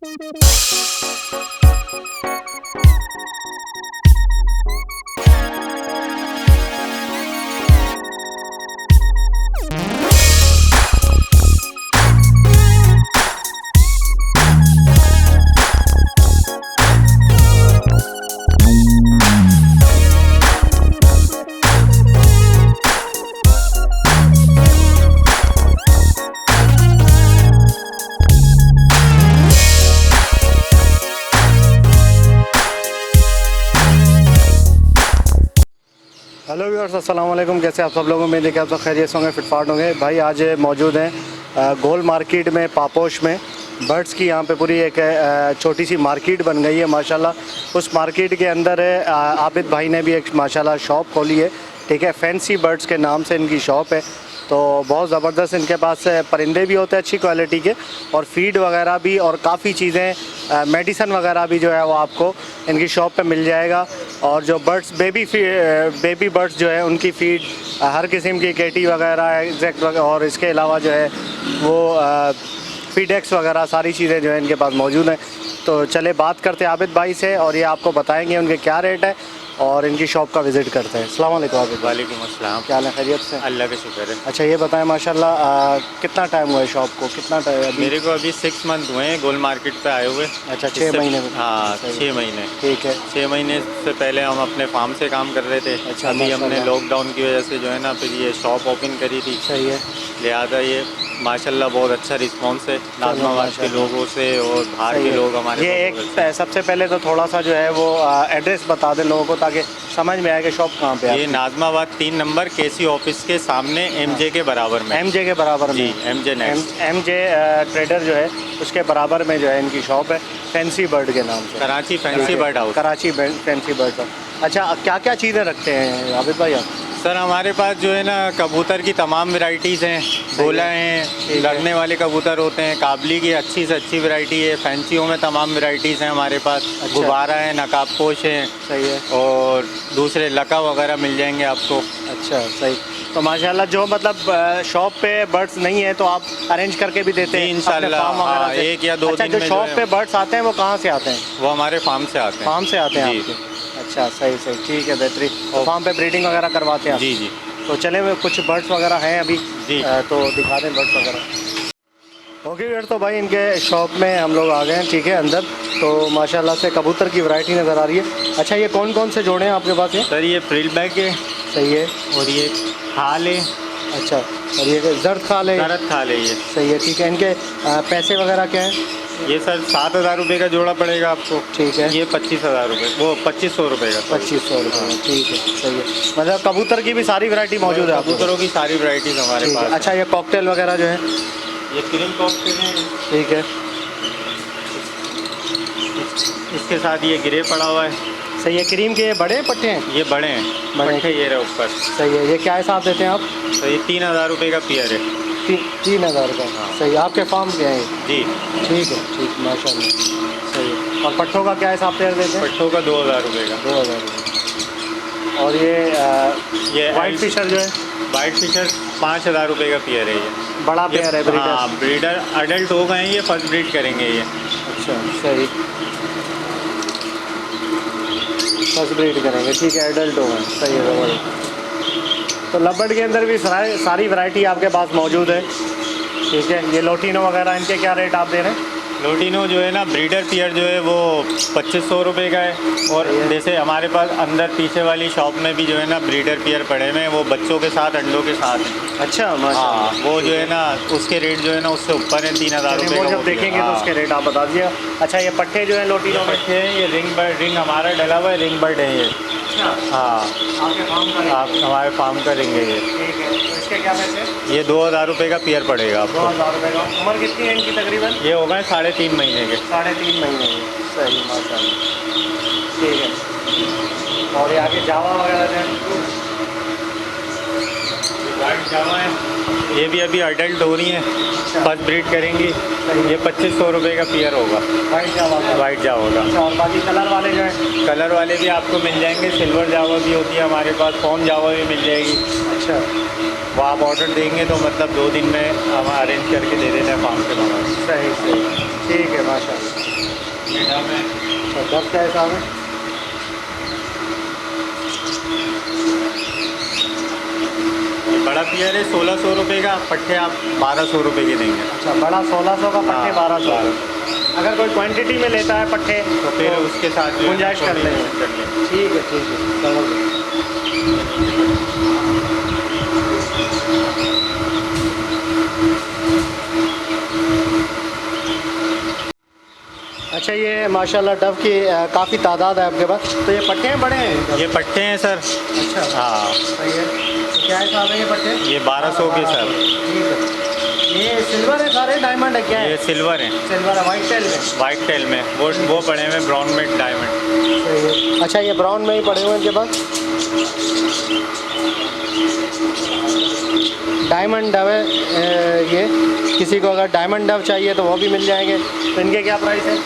Hello viewers, अस्सलाम वालेकुम। कैसे आप सब लोगों में देखें आप सब खैरियत होंगे, फिटफाट होंगे। भाई आज मौजूद हैं गोल मार्केट में, पापोश में। बर्ड्स की यहाँ पे पूरी एक छोटी सी मार्केट बन गई है माशाल्लाह। उस मार्केट के अंदर आबिद भाई ने भी एक माशाल्लाह शॉप खोली है, ठीक है। फैंसी बर्ड्स के नाम से इनकी शॉप है। तो बहुत ज़बरदस्त इनके पास परिंदे भी होते हैं अच्छी क्वालिटी के, और फीड वगैरह भी, और काफ़ी चीज़ें मेडिसन वगैरह भी जो है वो आपको इनकी शॉप पे मिल जाएगा। और जो बर्ड्स बेबी बर्ड्स जो है उनकी फ़ीड हर किस्म की केटी वगैरह एग्जैक्ट और इसके अलावा जो है वो फीडेक्स वगैरह सारी चीज़ें जो है इनके पास मौजूद हैं। तो चले बात करते हैं आबिद भाई से, और ये आपको बताएंगे उनके क्या रेट है, और इनकी शॉप का विज़िट करते हैं। अस्सलाम वालेकुम आबिद। वालेकुम अस्सलाम। क्या हाल है, खैरियत से? अल्लाह का शुक्र है। अच्छा ये बताएं माशाल्लाह कितना टाइम हुआ है शॉप को, कितना टाइम अभी? मेरे को अभी 6 मंथ हुए हैं गोल मार्केट पे आए हुए। अच्छा 6 महीने में? हाँ 6 महीने। ठीक है। 6 महीने से पहले हम अपने फार्म से काम कर रहे थे। अच्छा, अभी हमने माशाल्लाह। लॉकडाउन की वजह से जो है ना फिर ये शॉप ओपन करी थी, सही है। लिहाजा ये माशाल्लाह बहुत अच्छा रिस्पॉन्स है नाजमाबाद के लोगों से और बाहर सही के है। लोग हमारे ये पास बहुत अच्छे एक सबसे पहले तो थोड़ा सा जो है वो एड्रेस बता दें लोगों को, ताकि समझ में आए कि शॉप कहाँ पे हैं। है। ये नाजमाबाद 3 नंबर केसी ऑफिस के सामने MJ के बराबर में। MJ के बराबर जी, में? MJ next. MJ ट्रेडर जो है उसके बराबर में जो है इनकी शॉप है, फैंसी बर्ड के नाम से। Karachi fancy bird house. Karachi fancy bird. अच्छा क्या क्या चीज़ें रखते हैं आबिद भाई आप? सर हमारे पास जो है ना कबूतर की तमाम वैरायटीज़ हैं। गोला हैं, लगने वाले कबूतर होते हैं, काबली की अच्छी से अच्छी वैरायटी है, फैंसियों में तमाम वैरायटीज़ हैं हमारे पास। अच्छा। गुब्बारा है, नकाबपोश हैं। सही है। और दूसरे लका वगैरह मिल जाएंगे आपको। अच्छा सही। तो माशाल्लाह जो मतलब शॉप पे बर्ड्स नहीं है तो आप अरेंज करके भी देते हैं जी, इंशाल्लाह। अपने फार्म वगैरह हाँ, से? 1 या 2 अच्छा, दिन जो में शॉप जो पे है बर्ड्स आते हैं वो कहाँ से आते हैं? वो हमारे फार्म से आते हैं। फार्म से आते हैं जी। आपके? अच्छा सही सही, ठीक है, बेहतरीन। तो फार्म पे ब्रीडिंग वगैरह करवाते हैं आप? जी जी तो चले हुए कुछ बर्ड्स वगैरह हैं अभी जी। तो दिखा दें बर्ड्स वगैरह। ओके यार, तो भाई इनके शॉप में हम लोग आ गए हैं, ठीक है, अंदर। तो माशाल्लाह से कबूतर की वैरायटी नज़र आ रही है। अच्छा ये कौन कौन से जोड़े हैं आपके पास ये? सर ये फ्रिल बैग है। सही है। और ये खाल है। अच्छा, और ये जर्द खाल है? शरत खाल है ये। सही है, ठीक है। इनके पैसे वगैरह क्या हैं? ये सर 7,000 रुपये का जोड़ा पड़ेगा आपको। ठीक है। ये 25,000 रुपये, वो 2500 रुपये का। 2500 रुपये, ठीक है, सही है। मतलब कबूतर की भी सारी वैरायटी मौजूद है आपके पास? कबूतरों की सारी वैराइटीज हमारे ठीक है। पास। अच्छा ये कॉकटेल वगैरह जो है? ये क्रीम कॉकटेल है। ठीक है। इसके साथ ये ग्रे पड़ा हुआ है। सही है। क्रीम के ये बड़े पट्टे हैं? ये बड़े हैं, बड़े। पट्टे ये रहे ऊपर। सही है। ये क्या हिसाब देते हैं आप? तो ये 3,000 रुपये का पेयर है। 3,000 का? हाँ। सही है। आपके फार्म के हैं? जी ठीक है, ठीक, माशाल्लाह, सही है। और पट्टों का क्या हिसाब पेयर देते हैं? पट्टों का 2,000 रुपये का। 2,000। और ये वाइट फिशर जो है? वाइट फिशर 5,000 रुपये का पेयर है ये। बड़ा पेयर है ब्रीडर? हाँ, ब्रीडर अडल्ट हो गए हैं, ये फर्स्ट ब्रीड करेंगे ये। अच्छा सही, फर्स्ट ब्रीड करेंगे, ठीक है, एडल्ट हो गए, सही है, ज़बरदस्त। तो लबर्ड के अंदर भी सारी वैरायटी आपके पास मौजूद है, ठीक है। ये लोटिनो वगैरह इनके क्या रेट आप दे रहे हैं? लोटिनो जो है ना ब्रीडर पेयर जो है वो 2500 रुपये का है। और जैसे हमारे पास अंदर पीछे वाली शॉप में भी जो है ना ब्रीडर पेयर पड़े हुए हैं, वो बच्चों के साथ अंडों के साथ हैं। अच्छा हाँ, माशाल्लाह। वो जो है ना उसके रेट जो है ना उससे ऊपर है, 3,000 रुपये वो का जब वो देखेंगे पेयर। तो हाँ। उसके रेट आप बता दीजिएगा। अच्छा ये पट्टे जो है लोटिनो में? पट्टे हैं, ये रिंग हमारा डला हुआ है, रिंग बर्ड है ये। अच्छा, हाँ, आपके फार्म का? आप हमारे फार्म का रिंग है ये। ठीक है। तो इसके क्या पैसे? ये 2,000 रुपये का पेयर पड़ेगा आपको। 2,000 रुपये का। उम्र कितनी है इनकी तकरीबन? ये हो गए 3.5 महीने के। 3.5 महीने की। सही, माशाल्लाह, ठीक है। और ये आगे जावा वगैरह जो है? वाइट जावा है, ये भी अभी अडल्ट हो रही हैं, फर्स्ट ब्रीड करेंगी। ये 2500 रुपये का पेयर होगा। वाइट जावा का? वाइट जावा का। अच्छा, और बाकी कलर वाले जो हैं? कलर वाले भी आपको मिल जाएंगे, सिल्वर जावा भी होती है हमारे पास, फॉर्म जावा भी मिल जाएगी। अच्छा, वो आप ऑर्डर देंगे तो मतलब 2 दिन में हम अरेंज करके दे देते हैं फार्म के बाहर। सही सही, ठीक है, माशाल्लाह। ये डब है। अच्छा, डब क्या हिसाब है? ये बड़ा पियर है 1600 रुपये का, पट्टे आप 1200 रुपये के देंगे। अच्छा, बड़ा 1600 का, पट्टे हाँ, 1200। अगर कोई क्वांटिटी में लेता है पट्टे तो फिर उसके साथ जो है गुंजाइश कर लेंगे। कर लेंगे। ठीक है चलो। अच्छा, ये माशाल्लाह डव की काफ़ी तादाद है आपके पास। तो ये पट्टे हैं बड़े हैं? ये पट्टे हैं सर। अच्छा, हाँ, सही है। तो क्या हिसाब है ये पट्टे? ये 1200 के सर। ठीक है। ये सिल्वर है सारे, डायमंड है क्या है? ये सिल्वर है। सिल्वर है, वाइट टेल में। वाइट टेल में वो पड़े हुए ब्राउन में डायमंड। सही है। अच्छा, ये ब्राउन में ही पड़े हुए हैं इनके पास। डायमंड डव है ये। किसी को अगर डायमंड डव चाहिए तो वो भी मिल जाएंगे। तो इनके क्या प्राइस है?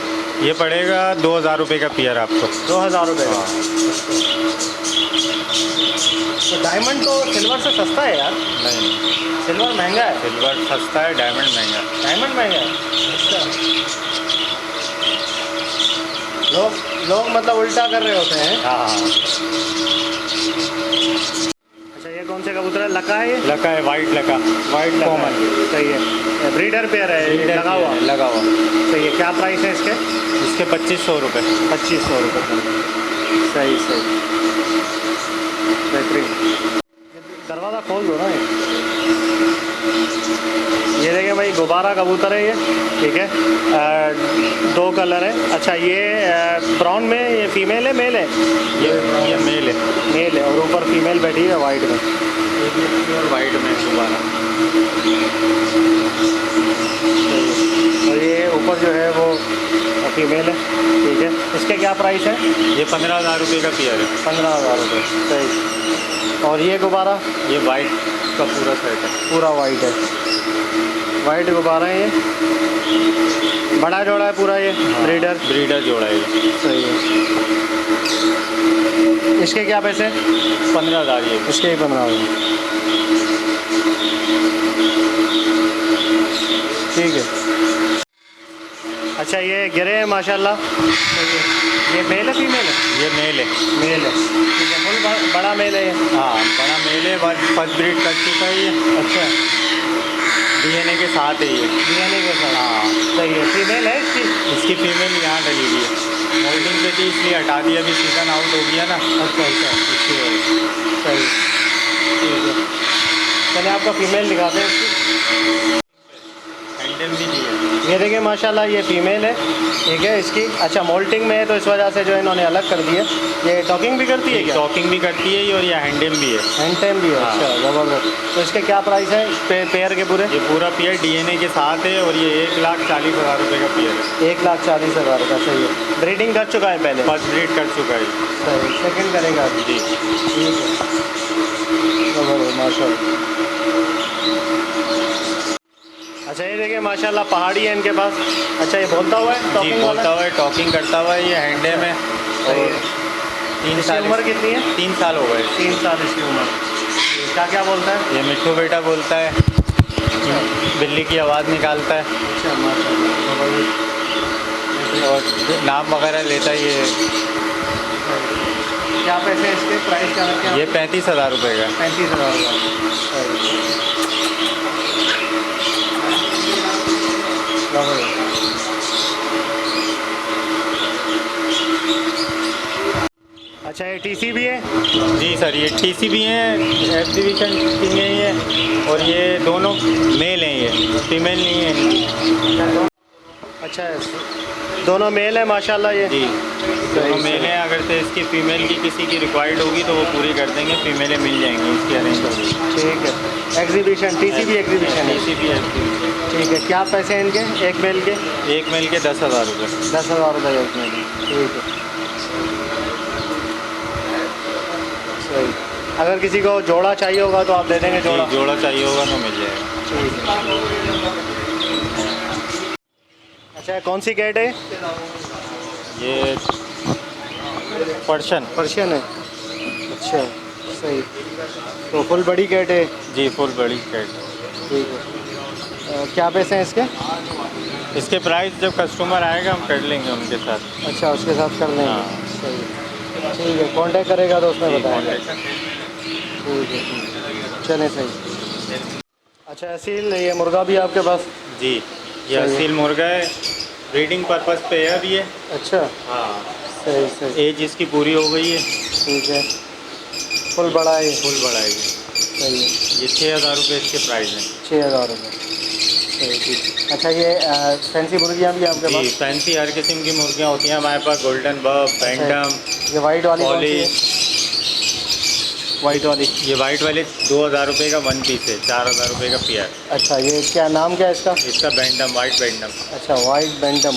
ये पड़ेगा 2000 रुपये का पियर आपको। 2000 रुपये का। तो डायमंड तो सिल्वर से सस्ता है यार। नहीं, सिल्वर महंगा है। सिल्वर सस्ता है, डायमंड महंगा है। डायमंड महंगा है। अच्छा, लोग मतलब उल्टा कर रहे होते हैं। हाँ हाँ। अच्छा, ये कौन से कबूतर है? लका है ये? लका है, वाइट लका। वाइट लका कॉमन। है। सही है। ब्रीडर पेयर है ये, लगा हुआ। लगा हुआ। सही है। क्या प्राइस है इसके? इसके 2500 रुपये। 2500 रुपये। सही सही, बेहतरीन। दरवाज़ा खोल दो ना ये देखिए भाई, गुब्बारा कबूतर है ये। ठीक है, 2 कलर है। अच्छा, ये ब्राउन में ये फीमेल है मेल है? ये मेल है। मेल है और ऊपर फीमेल बैठी है वाइट में। प्योर वाइट में दोबारा। और ये ऊपर जो है वो फीमेल है। ठीक है, इसके क्या प्राइस है? ये 15,000 रुपये का पियर है। 15,000 रुपये। सही। और ये गुब्बारा? ये वाइट का पूरा सेट है। पूरा वाइट है। वाइट गुब्बारा है ये। बड़ा जोड़ा है पूरा ये। ब्रीडर जोड़ा है ये। सही है। इसके क्या पैसे? 15,000 ये। इसके ही 15,000। ठीक है। अच्छा, ये गिरे हैं माशाल्लाह। ये मेल है फीमेल है? ये मेल है। मेल है। ठीक है, फुल बड़ा मेल है ये। हाँ, बड़ा मेल है। फर्स्ट ब्रीड कर चुका है ये। अच्छा, डीएनए के साथ है ये। डीएनए के साथ। हाँ, सही है। फीमेल है इसकी? इसकी फीमेल यहाँ डली हुई है। मोल्डिंग पे थी इसलिए हटा दिया, अभी सीज़न आउट हो गया ना। अच्छा अच्छा, इसकी वजह से। सही। ठीक है, चलिए आपका फीमेल दिखाते हैं इसकी। हैंडल भी दी है। ये देखिए माशाल्लाह, ये फीमेल है। ठीक है, इसकी अच्छा मोल्टिंग में है तो इस वजह से जो इन्होंने अलग कर दिया। ये टॉकिंग भी करती है क्या? टॉकिंग भी करती है ये, और ये हैंडल भी है। हैंड टाइम भी है। हाँ। अच्छा, ज़बरदस्त। तो इसके क्या प्राइस है पेयर के पूरे? ये पूरा पियर डीएनए के साथ है और ये 1,40,000 रुपये का पियर है। 1,40,000 का। सही है। ब्रीडिंग कर चुका है पहले? फर्स्ट ब्रीड कर चुका है। सही, सेकंड करेगा अभी? जी। ठीक है, ज़बरदस्त माशाल्लाह। अच्छा, ये देखिए माशाल्लाह पहाड़ी है इनके पास। अच्छा, ये बोलता हुआ है? जी, टॉकिंग वाला? बोलता हुआ है, टॉकिंग करता हुआ है ये हैंडे में। सही और है। 3 इसकी साल उम्र कितनी है? 3 साल हो गए। 3 साल इसकी उम्र। क्या क्या बोलता है? ये मिट्टू बेटा बोलता है, बिल्ली की आवाज़ निकालता है अच्छा, माशाल्लाह। और नाम वगैरह लेता है ये। क्या पैसे हैं इसके? प्राइस क्या रखते हैं? ये 35,000 रुपये का। 35,000 का। अच्छा, ये टीसी भी है? जी सर, ये टीसी भी हैं, एग्जीबिशन किंग है ये, और ये दोनों मेल हैं, ये फीमेल नहीं है इनकी। अच्छा, दोनों मेल है माशाल्लाह ये। जी, दोनों मेल हैं। अगर से इसकी फ़ीमेल की किसी की रिक्वायर्ड होगी तो वो पूरी कर देंगे, फ़ीमेलें मिल जाएंगी इसकी अरेंज कर देंगे। ठीक है। एग्जीबिशन टीसी भी एग्जीबिशन है? टीसी भी है। ठीक है। क्या पैसे हैं इनके एक मेल के? एक मेल के 10,000 रुपये। 10,000 रुपये एक मेल। ठीक है, सही। अगर किसी को जोड़ा चाहिए होगा तो आप दे देंगे जोड़ा? जी, जोड़ा चाहिए होगा तो मिल जाएगा। ठीक है। अच्छा, कौन सी कैट है? ये पर्शियन। पर्शियन है। अच्छा, सही। तो फुल बड़ी कैट है? जी, फुल बड़ी कैट। ठीक है। क्या पैसे हैं इसके? इसके प्राइस जब कस्टमर आएगा हम कर लेंगे उनके साथ। अच्छा, उसके साथ कर लेंगे। हाँ। सही है, ठीक है, कांटेक्ट करेगा तो उसमें जी, बताएंगे। कॉन्टेक्ट। ठीक है, ठीक है, चलें सही। अच्छा असील, ये मुर्गा भी आपके पास? जी, ये सही है। असील मुर्गा है, ब्रीडिंग पर्पस पे है अभी ये। अच्छा, हाँ, सही सही, एज इसकी पूरी हो गई है। ठीक है, फुल बड़ा है ये? फुल बड़ा है ये। सही है। ये 6,000 रुपये इसके प्राइस हैं। 6,000 रुपये, सही, ठीक। अच्छा ये फैंसी मुर्गियाँ भी हैं आपके जी, पास? फैंसी हर किस्म की मुर्गियाँ होती हैं हमारे पास, गोल्डन बफ, अच्छा, बैंटम, ये वाइट वाली कौन सी है? पॉलिश। वाइट वाली? ये वाइट वाले 2,000 रुपये का वन पीस है, 4,000 रुपये का पेयर। अच्छा, ये क्या नाम क्या है इसका? इसका बैंटम, वाइट बैंटम। अच्छा, वाइट बैंटम,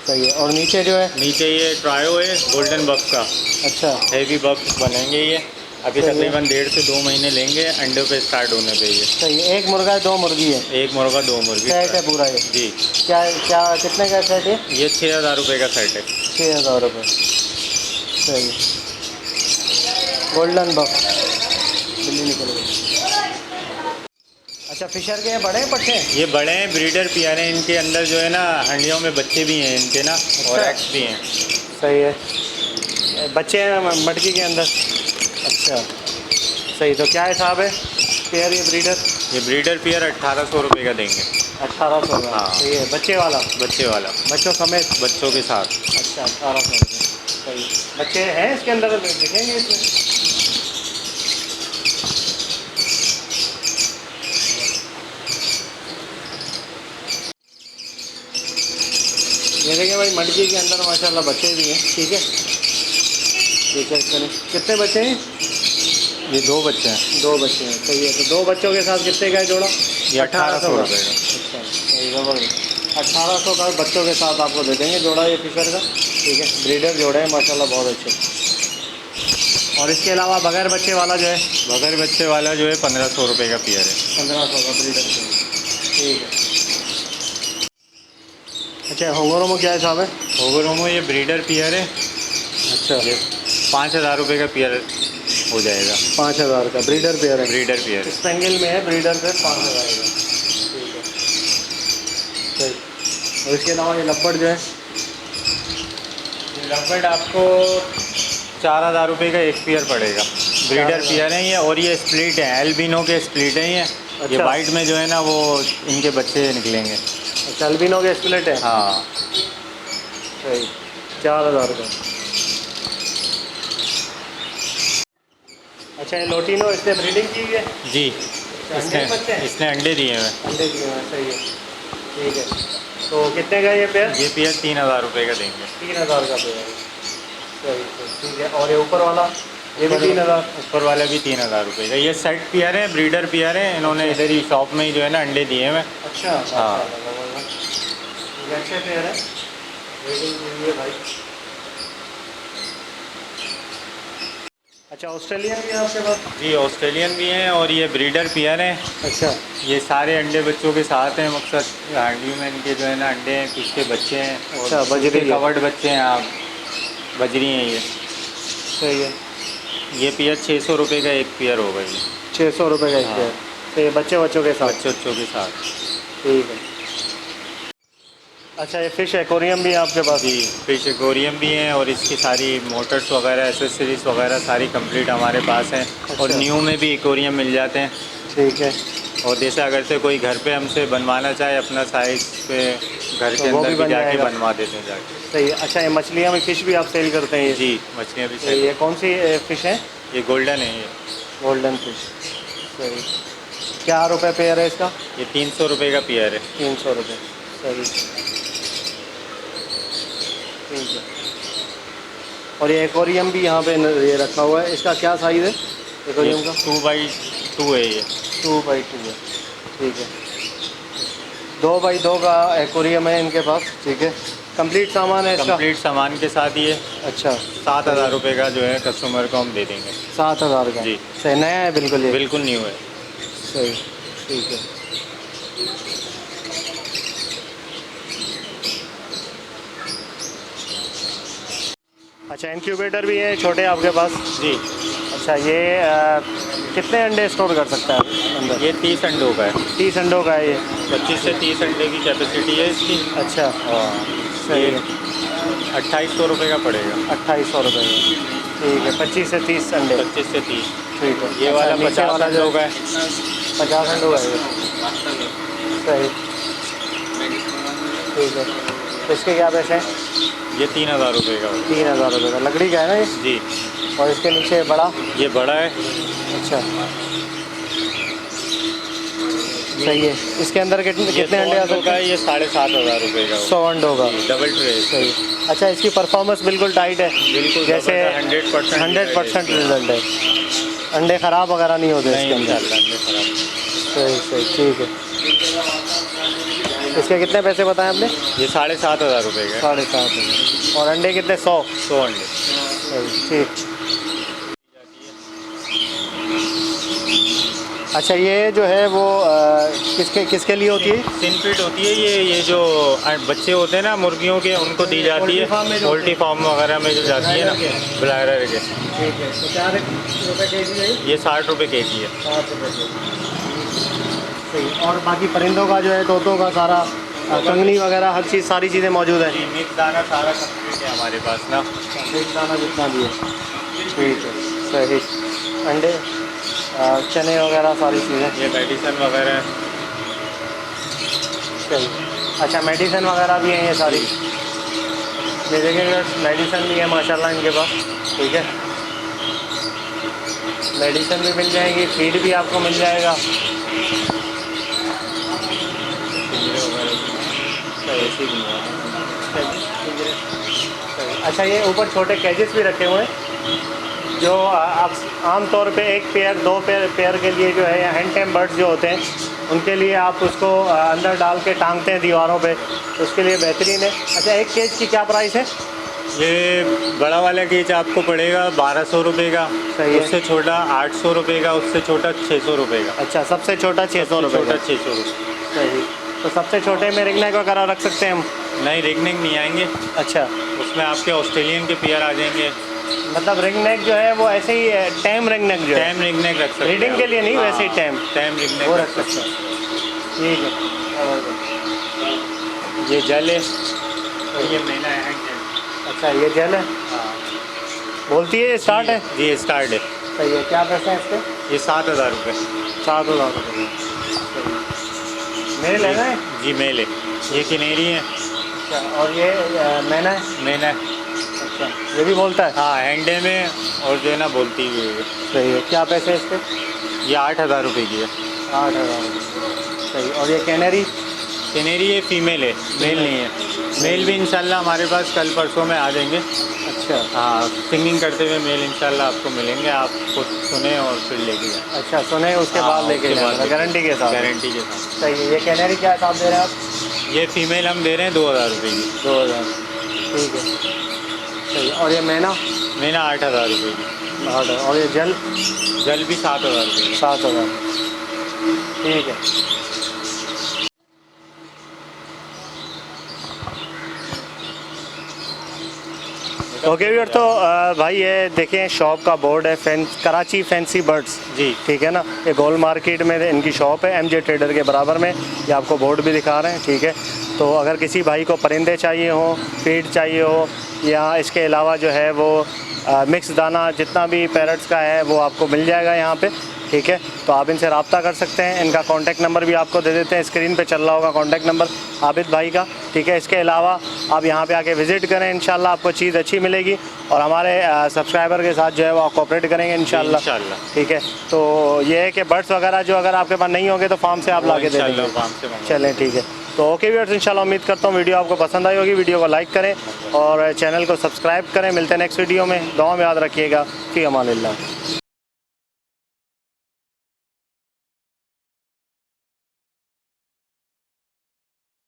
सही है। और नीचे जो है? नीचे ये ट्रायो है गोल्डन बफ का, अच्छा, हेवी बफ बनेंगे ये। अभी सही है। तकरीबन 1.5 से 2 महीने लेंगे अंडों पे स्टार्ट होने पे ये। सही है। एक मुर्गा है, 2 मुर्गी है? एक मुर्गा 2 मुर्गी। सेट है पूरा ये? जी, क्या क्या कितने का सेट है? ये 6,000 रुपये का सेट है। 6,000 रुपये, सही। गोल्डन बफ, बिल्ली निकल गई। अच्छा, फिशर के हैं, बड़े हैं पट्टे? ये बड़े हैं, ब्रीडर पियर हैं, इनके अंदर जो है ना हंडियों में बच्चे भी हैं इनके ना, और अच्छा। एग्स भी हैं। सही है, बच्चे हैं मटकी के अंदर? अच्छा, सही। तो क्या हिसाब है पेयर ये ब्रीडर? ये ब्रीडर पियर 1,800 रुपये का देंगे। 1,800 का? हाँ। सही है, बच्चे वाला? बच्चे वाला, बच्चों समेत? बच्चों के साथ। अच्छा, 1,800 रुपये, सही। बच्चे हैं इसके अंदर, दिखेंगे इसमें? ये देखिए भाई, मटकी के अंदर माशाल्लाह बच्चे भी हैं, ठीक है। ठीक है, चलिए। कितने बच्चे हैं? ये 2 बच्चे हैं। 2 बच्चे हैं, सही है। तो 2 बच्चों के साथ कितने का है जोड़ा? ये 1,800 का? रुपये का। अच्छा, सही, ज़बरदस्त। 1,800 का बच्चों के साथ आपको दे देंगे जोड़ा ये फिशर का, ठीक है। ब्रीडर जोड़े हैं माशाल्लाह, बहुत अच्छे। और इसके अलावा बगैर बच्चे वाला जो है? बगैर बच्चे वाला जो है 1,500 रुपये का पेयर है। 1,500 का ब्रीडर, ठीक है। अच्छा, होंगोरों में क्या हिसाब है? ओवरोमो ये ब्रीडर पेयर है, अच्छा, ये 5,000 रुपये का पेयर हो जाएगा। 5,000 का ब्रीडर पेयर है? Breeder pair. स्पेंगल में है, ब्रीडर पे 5,000 का, ठीक है, सही। और इसके अलावा ये लब्बड़ जो है? ये लगभग आपको 4,000 रुपये का एक पेयर पड़ेगा। ब्रीडर 4,000 पेयर है ये, और ये स्प्लिट है, एल्बिनो के स्प्लिट है ये। ये अच्छा। वाइट में जो है ना वो इनके बच्चे निकलेंगे। अच्छा, अल्बिनो के स्प्लिट है? हाँ, सही, 4,000 का। अच्छा, ये लोटिनो इसने ब्रीडिंग की है? जी, अंडे बच्चे हैं? इसने अंडे दिए हैं। अंडे दिए हैं, सही है, ठीक है। तो कितने का ये पेयर? ये पेयर 3,000 रुपये का देंगे। 3,000 का पेयर है, सही सही, ठीक है। और ये ऊपर वाला, ये भी 3,000? ऊपर वाला भी 3,000 रुपये का। ये सेट पेयर है, ब्रीडर पेयर है, इन्होंने इधर ही शॉप में ही जो है ना अंडे दिए हैं। अच्छा, हाँ। ये अच्छे पेयर है, रेटिंग के लिए भाई। अच्छा, ऑस्ट्रेलियन भी है आपके पास? जी, ऑस्ट्रेलियन भी हैं, और ये ब्रीडर पेयर हैं। अच्छा, ये सारे अंडे बच्चों के साथ हैं, मकसद हांडी में इनके जो है ना अंडे हैं, कुछ के बच्चे हैं। अच्छा, और बजरी है। कवर्ड बच्चे हैं, आप बजरी हैं ये। सही है। ये पेयर 600 रुपये का एक पेयर होगा ये। 600 रुपये का एक हाँ। पेयर, तो ये बच्चों के साथ? बच्चों के साथ। ठीक है। अच्छा, ये फ़िश एक्वेरियम भी है आपके पास? जी, फिश एक्वेरियम भी हैं, और इसकी सारी मोटर्स वगैरह, एसेसरीज वगैरह सारी कंप्लीट हमारे पास हैं। और अच्छा। न्यू में भी एक्वेरियम मिल जाते हैं। ठीक है, और जैसे अगर से कोई घर पे हमसे बनवाना चाहे अपना साइज़ पे, घर तो के वो अंदर भी भी बन जाके जाएगा? बनवा देते हैं जाके। सही है। अच्छा, ये मछलियाँ भी, फ़िश भी आप सेल करते हैं ये? जी, मछलियाँ भी सही, सेल। ये कौन सी फ़िश है? ये गोल्डन है ये। गोल्डन फ़िश, सही। क्या रुपये पेयर है इसका? ये 300 रुपये का पेयर है। 300 रुपये, सही, ठीक है। और ये एक्वेरियम भी यहाँ पे ये रखा हुआ है, इसका क्या साइज़ है एक्वेरियम का? 2x2 है ये। 2x2 है, ठीक है। 2x2 का एक्वेरियम है इनके पास, ठीक है। कंप्लीट सामान है इसका? कंप्लीट सामान के साथ ये अच्छा, 7,000 रुपये का जो है कस्टमर को हम दे देंगे। 7,000 का? जी। सही, नया है बिल्कुल ये? बिल्कुल न्यू है। सही, ठीक है। अच्छा, इंक्यूबेटर भी है छोटे आपके पास? जी, अच्छा, अच्छा, ये कितने अंडे स्टोर कर सकता है अंदर? ये 30 अंडों का है। 30 अंडों का है ये। 25 से 30 अंडे की कैपेसिटी है इसकी। अच्छा, हाँ, सही ये है। 2800 रुपये का पड़ेगा। 2800 रुपये का, ठीक है। 25 से 30 अंडे, 25 से 30। ठीक है। ये अच्छा, वाला नीचे 50 वाला जो अंडों का है। 50 अंडों का है ये। सही, ठीक है। तो इसके क्या पैसे हैं? ये 3000 रुपये का होगा। 3000 रुपये का। लकड़ी का है ना ये? जी। और इसके नीचे बड़ा? ये बड़ा है। अच्छा, सही है। इसके अंदर कितने ये कितने 100 अंडे आ अंडों सकते का हैं? है, ये 7500 रुपये का होगा। 100 अंडों का, डबल ट्रे। सही। अच्छा, इसकी परफॉर्मेंस बिल्कुल टाइट है, बिल्कुल जैसे 100% रिजल्ट है। अंडे ख़राब वगैरह नहीं होते नहीं इसके अंदर? इंशाल्लाह अंडे खराब। सही सही, ठीक है। इसके कितने पैसे बताएं आपने? ये 7500 रुपये का है। 7.5। और अंडे कितने? 100? 100 अंडे। सही, ठीक। अच्छा, ये जो है वो किसके किसके लिए होती है? सिनफीड होती है ये जो बच्चे होते हैं ना मुर्गियों के, उनको दी जाती है। पोल्ट्री फार्म वगैरह में जो जाती है ना, ब्लायरर के। ठीक है। तो क्या रुपये के जी है? ये 60 रुपये के जी है। 60 रुपये के जी, सही। और बाकी परिंदों का जो है, तोतों का सारा कंगनी वगैरह हर चीज़, सारी चीज़ें मौजूद है। जी, मिक्स दाना सारा कंप्लीट है हमारे पास ना। एक दाना जितना भी है, ठीक है, सही। अंडे, चने वगैरह सारी चीज़ें। ये मेडिसन वगैरह है। सही। अच्छा, मेडिसिन वगैरह भी हैं ये सारी? ये देखिए, मेडिसिन भी है माशाल्लाह इनके पास, ठीक है। मेडिसिन भी मिल जाएगी, फीड भी आपको मिल जाएगा। अच्छा, ये ऊपर छोटे कैजेस भी रखे हुए हैं, जो आप आम तौर पे एक पेयर, दो पेयर के लिए जो है, हैंड टेम बर्ड्स जो होते हैं, उनके लिए आप उसको अंदर डाल के टांगते हैं दीवारों पे, तो उसके लिए बेहतरीन है। अच्छा, एक केज की क्या प्राइस है? ये बड़ा वाला केज आपको पड़ेगा 1200 रुपये का। सही है। उससे छोटा 800 रुपये का, उससे छोटा 600 रुपये का। अच्छा, सबसे छोटा 600 रुपये छोटा का। 600 रुपये। सही। तो सबसे छोटे में रिंग नेक वगैरह रख सकते हैं हम? नहीं, रिंगनेक नहीं आएंगे। अच्छा, उसमें आपके ऑस्ट्रेलियन के पेयर आ जाएंगे। मतलब रिंग नेक जो है वो ऐसे ही टैम रिंग नेक जो है, टैम रिंगनेक रख सकते हैं। रीडिंग के लिए नहीं, वैसे ही टैम रिंगनेक वो रख सकते हैं, ठीक है। ये जल है और ये मैना है हैंड जेल। अच्छा, ये जेल है, हाँ, बोलती है स्टार्ट है? ये स्टार्ट है। सही है। क्या पैसे हैं इसके? ये 7000 रुपये। 7000 रुपये। मेल है ना? जी मेल है। ये किनेरी है। अच्छा, और ये मैना है? मैना। अच्छा, ये भी बोलता है? हाँ, हैंडे में, और जो है ना बोलती भी है। सही है। क्या पैसे हैं इसके? ये 8000 रुपये की है। 8000 रुपये, सही। और ये कैनरी? किनेरी ये फीमेल है, मेल नहीं है। मेल भी इंशाल्लाह हमारे पास कल परसों में आ जाएंगे। अच्छा हाँ, सिंगिंग करते हुए मेल इंशाल्लाह आपको मिलेंगे। आप खुद सुने और फिर लेके जाए। अच्छा, सुने उसके बाद लेके जाना, गारंटी के साथ? गारंटी के साथ। सही है। ये कैनरी क्या हिसाब दे रहे हैं आप? ये फीमेल हम दे रहे हैं 2000 रुपये की। 2000, ठीक है, सही। और ये मैना? मैना 8000 रुपये की। 8। और ये जल? जल भी 7000 रुपये की। 7000, ठीक है। ओके व्यूअर, तो भाई ये देखें शॉप का बोर्ड है, कराची फैंसी बर्ड्स, जी ठीक है ना। ये गोल मार्केट में इनकी शॉप है, एमजे ट्रेडर के बराबर में। ये आपको बोर्ड भी दिखा रहे हैं, ठीक है। तो अगर किसी भाई को परिंदे चाहिए हो, फीड चाहिए हो, या इसके अलावा जो है वो मिक्स दाना जितना भी पैरट्स का है वो आपको मिल जाएगा यहाँ पे, ठीक है। तो आप इनसे रब्ता कर सकते हैं। इनका कॉन्टैक्ट नंबर भी आपको दे देते हैं, स्क्रीन पे चल रहा होगा कॉन्टैक्ट नंबर आबिद भाई का, ठीक है। इसके अलावा आप यहाँ पे आके विज़िट करें, इंशाल्लाह आपको चीज़ अच्छी मिलेगी, और हमारे सब्सक्राइबर के साथ जो है वो आप कोऑपरेट करेंगे इंशाल्लाह, ठीक है। तो ये है कि बर्ड्स वगैरह जो अगर आपके पास नहीं होंगे तो फार्म से आप ला के दे देंगे। चलें, ठीक है। तो ओके व्यूअर्स, इंशाल्लाह उम्मीद करता हूँ वीडियो आपको पसंद आई होगी। वीडियो को लाइक करें और चैनल को सब्सक्राइब करें। मिलते हैं नेक्स्ट वीडियो में। दुआ में याद रखिएगा। फ़ी अमानिल्लाह।